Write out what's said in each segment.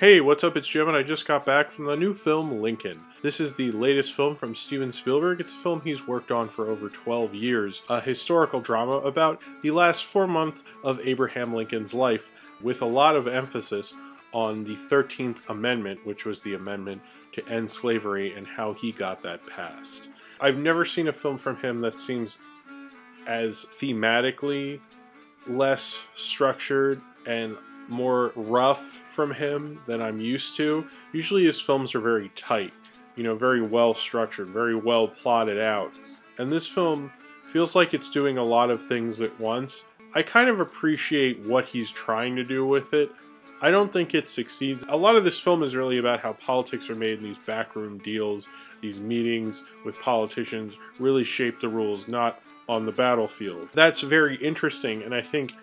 Hey, what's up? It's Jim, and I just got back from the new film Lincoln. This is the latest film from Steven Spielberg. It's a film he's worked on for over 12 years, a historical drama about the last 4 months of Abraham Lincoln's life, with a lot of emphasis on the 13th Amendment, which was the amendment to end slavery and how he got that passed. I've never seen a film from him that seems as thematically less structured and more rough from him than I'm used to. Usually his films are very tight, very well structured, very well plotted out. And this film feels like it's doing a lot of things at once. I kind of appreciate what he's trying to do with it. I don't think it succeeds. A lot of this film is really about how politics are made in these backroom deals. These meetings with politicians really shape the rules, not on the battlefield. That's very interesting, and I think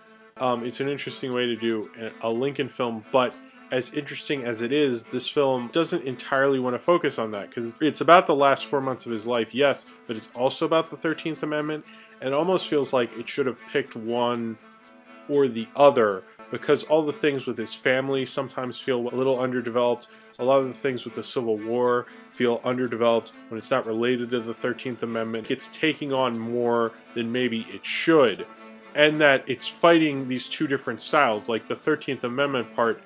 it's an interesting way to do a Lincoln film, but as interesting as it is, this film doesn't entirely want to focus on that, because it's about the last 4 months of his life, yes, but it's also about the 13th Amendment, and it almost feels like it should have picked one or the other, because all the things with his family sometimes feel a little underdeveloped. A lot of the things with the Civil War feel underdeveloped when it's not related to the 13th Amendment. It's taking on more than maybe it should. And that it's fighting these two different styles. Like the 13th Amendment part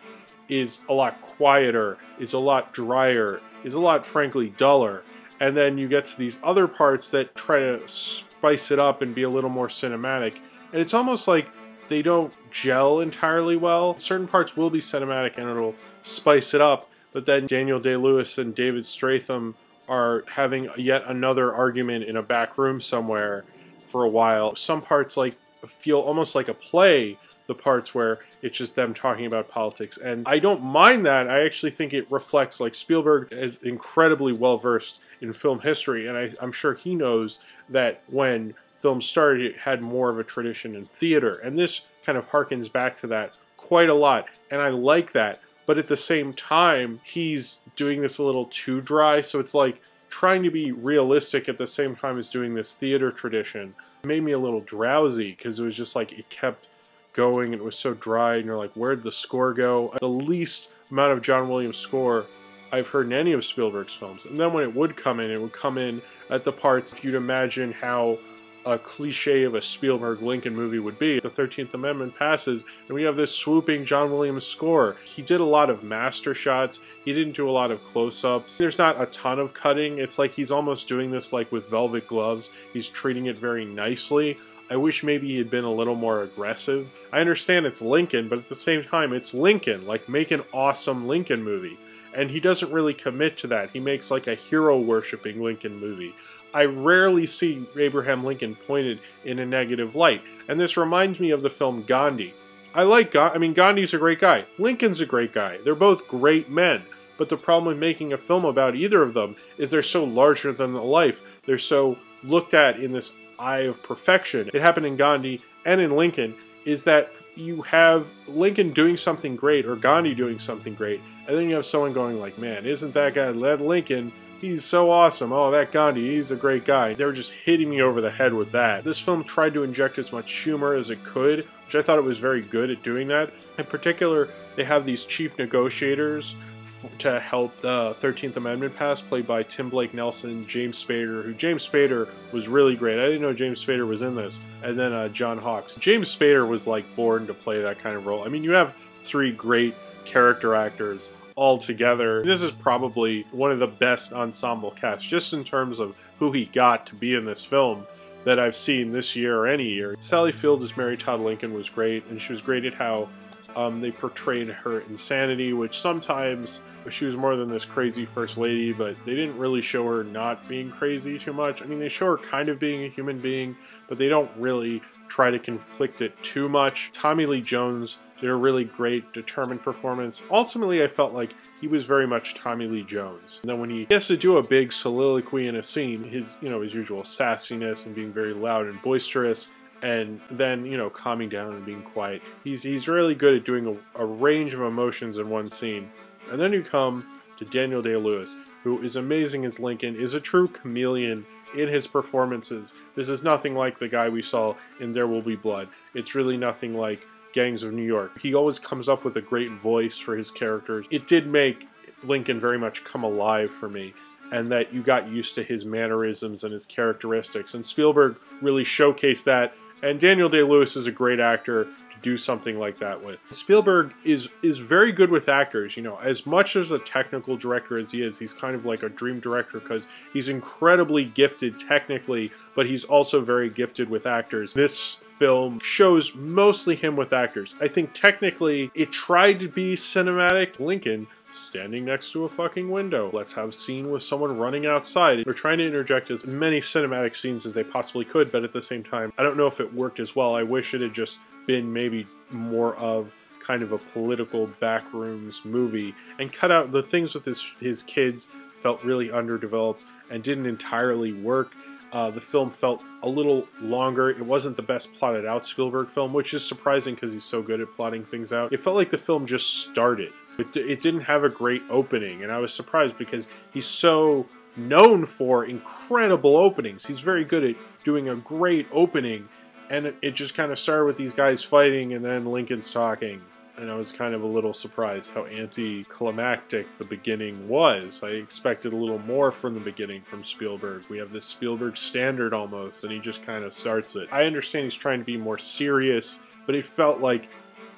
is a lot quieter, is a lot drier, is a lot, frankly, duller. And then you get to these other parts that try to spice it up and be a little more cinematic. And it's almost like they don't gel entirely well. Certain parts will be cinematic and it'll spice it up. But then Daniel Day-Lewis and David Stratham are having yet another argument in a back room somewhere for a while. Some parts feel almost like a play, the parts where it's just them talking about politics, and I don't mind that. I actually think it reflects, like, Spielberg is incredibly well versed in film history, and I'm sure he knows that when film started it had more of a tradition in theater, and this kind of harkens back to that quite a lot, and I like that. But at the same time, he's doing this a little too dry, so it's like trying to be realistic at the same time as doing this theater tradition. It made me a little drowsy because it was just like it kept going and it was so dry, and you're like, where'd the score go? The least amount of John Williams score I've heard in any of Spielberg's films. And then when it would come in at the parts, if you'd imagine how a cliche of a Spielberg Lincoln movie would be. The 13th Amendment passes, and we have this swooping John Williams score. He did a lot of master shots. He didn't do a lot of close-ups. There's not a ton of cutting. It's like he's almost doing this like with velvet gloves. He's treating it very nicely. I wish maybe he had been a little more aggressive. I understand it's Lincoln, but at the same time, it's Lincoln. Like, make an awesome Lincoln movie. And he doesn't really commit to that. He makes like a hero-worshipping Lincoln movie. I rarely see Abraham Lincoln pointed in a negative light, and this reminds me of the film Gandhi. I like Gandhi's a great guy. Lincoln's a great guy. They're both great men, but the problem with making a film about either of them is they're so larger than life. They're so looked at in this eye of perfection. It happened in Gandhi and in Lincoln, is that you have Lincoln doing something great or Gandhi doing something great, and then you have someone going like, man, isn't that guy Lincoln? He's so awesome. Oh, that Gandhi, he's a great guy. They were just hitting me over the head with that. This film tried to inject as much humor as it could, which I thought it was very good at doing that. In particular, they have these chief negotiators to help the 13th Amendment pass, played by Tim Blake Nelson, James Spader, who James Spader was really great. I didn't know James Spader was in this. And then John Hawkes. James Spader was like born to play that kind of role. I mean, you have three great character actors all together. This is probably one of the best ensemble casts, just in terms of who he got to be in this film, that I've seen this year or any year. Sally Field as Mary Todd Lincoln was great, and she was great at how they portrayed her insanity, which sometimes she was more than this crazy first lady, but they didn't really show her not being crazy too much. I mean, they show her kind of being a human being, but they don't really try to conflict it too much. Tommy Lee Jones did a really great, determined performance. Ultimately, I felt like he was very much Tommy Lee Jones. And then when he has to do a big soliloquy in a scene, his usual sassiness and being very loud and boisterous, and then, calming down and being quiet. He's really good at doing a range of emotions in one scene. And then you come to Daniel Day-Lewis, who is amazing as Lincoln, is a true chameleon in his performances. This is nothing like the guy we saw in There Will Be Blood. It's really nothing like Gangs of New York. He always comes up with a great voice for his characters. It did make Lincoln very much come alive for me, and that you got used to his mannerisms and his characteristics. And Spielberg really showcased that, and Daniel Day-Lewis is a great actor to do something like that with. Spielberg is very good with actors. You know, as much as a technical director as he is, he's kind of like a dream director because he's incredibly gifted technically, but he's also very gifted with actors. This film shows mostly him with actors. I think technically it tried to be cinematic. Lincoln standing next to a fucking window. Let's have a scene with someone running outside. They're trying to interject as many cinematic scenes as they possibly could, but at the same time, I don't know if it worked as well. I wish it had just been maybe more of kind of a political backrooms movie and cut out the things with his kids. Felt really underdeveloped and didn't entirely work. The film felt a little longer. It wasn't the best plotted out Spielberg film, which is surprising because he's so good at plotting things out. It felt like the film just started. It didn't have a great opening, and I was surprised because he's so known for incredible openings. He's very good at doing a great opening, and it just kind of started with these guys fighting and then Lincoln's talking. And I was kind of a little surprised how anticlimactic the beginning was. I expected a little more from the beginning from Spielberg. We have this Spielberg standard almost, and he just kind of starts it. I understand he's trying to be more serious, but it felt like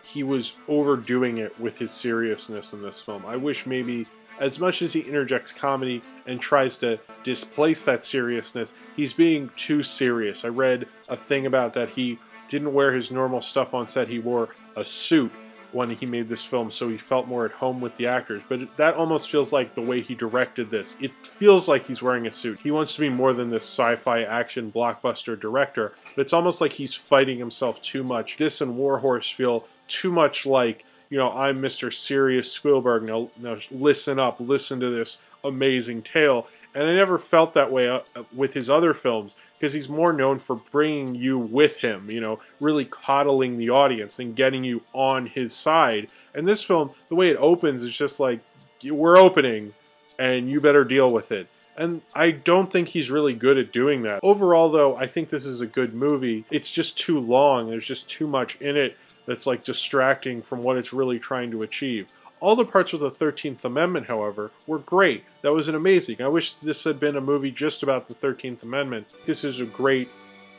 he was overdoing it with his seriousness in this film. I wish maybe, as much as he interjects comedy and tries to displace that seriousness, he's being too serious. I read a thing about that he didn't wear his normal stuff on set. He wore a suit when he made this film, so he felt more at home with the actors. But that almost feels like the way he directed this. It feels like he's wearing a suit. He wants to be more than this sci-fi action blockbuster director, but it's almost like he's fighting himself too much. This and War Horse feel too much like, you know, I'm Mr. Serious Spielberg, now listen up, listen to this amazing tale. And I never felt that way with his other films, because he's more known for bringing you with him, you know, really coddling the audience and getting you on his side. And this film, the way it opens is just like, we're opening, and you better deal with it. And I don't think he's really good at doing that. Overall, though, I think this is a good movie. It's just too long. There's just too much in it that's like distracting from what it's really trying to achieve. All the parts with the 13th Amendment, however, were great. That was amazing. I wish this had been a movie just about the 13th Amendment. This is a great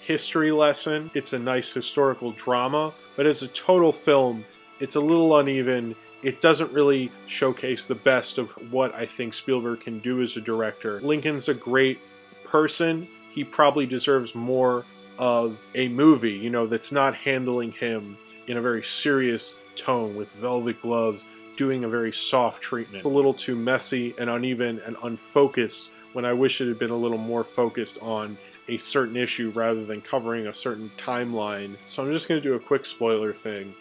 history lesson. It's a nice historical drama, but as a total film, it's a little uneven. It doesn't really showcase the best of what I think Spielberg can do as a director. Lincoln's a great person. He probably deserves more of a movie, you know, that's not handling him in a very serious tone with velvet gloves, doing a very soft treatment. A little too messy and uneven and unfocused when I wish it had been a little more focused on a certain issue rather than covering a certain timeline. So I'm just going to do a quick spoiler thing.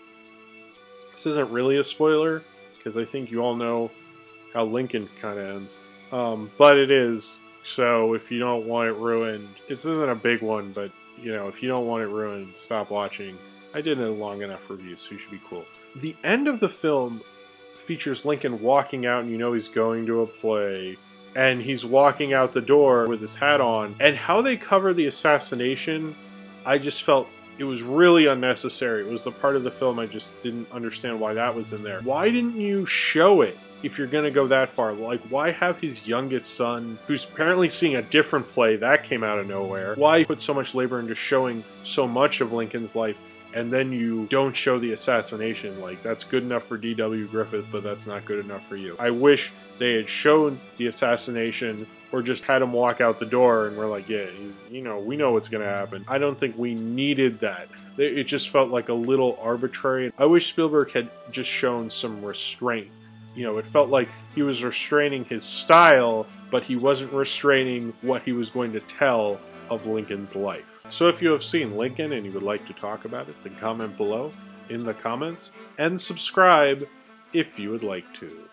This isn't really a spoiler because I think you all know how Lincoln kind of ends. But it is, so if you don't want it ruined, this isn't a big one, but you know, if you don't want it ruined, stop watching. I did a long enough review, so you should be cool. The end of the film features Lincoln walking out, and you know he's going to a play, and he's walking out the door with his hat on. And how they cover the assassination, I just felt it was really unnecessary. It was the part of the film I just didn't understand why that was in there. Why didn't you show it if you're gonna go that far? Like, why have his youngest son, who's apparently seeing a different play, that came out of nowhere? Why put so much labor into showing so much of Lincoln's life and then you don't show the assassination? Like, that's good enough for D.W. Griffith, but that's not good enough for you. I wish they had shown the assassination or just had him walk out the door and we're like, yeah, you know, we know what's going to happen. I don't think we needed that. It just felt like a little arbitrary. I wish Spielberg had just shown some restraint. You know, it felt like he was restraining his style, but he wasn't restraining what he was going to tell of Lincoln's life. So if you have seen Lincoln and you would like to talk about it, then comment below in the comments and subscribe if you would like to.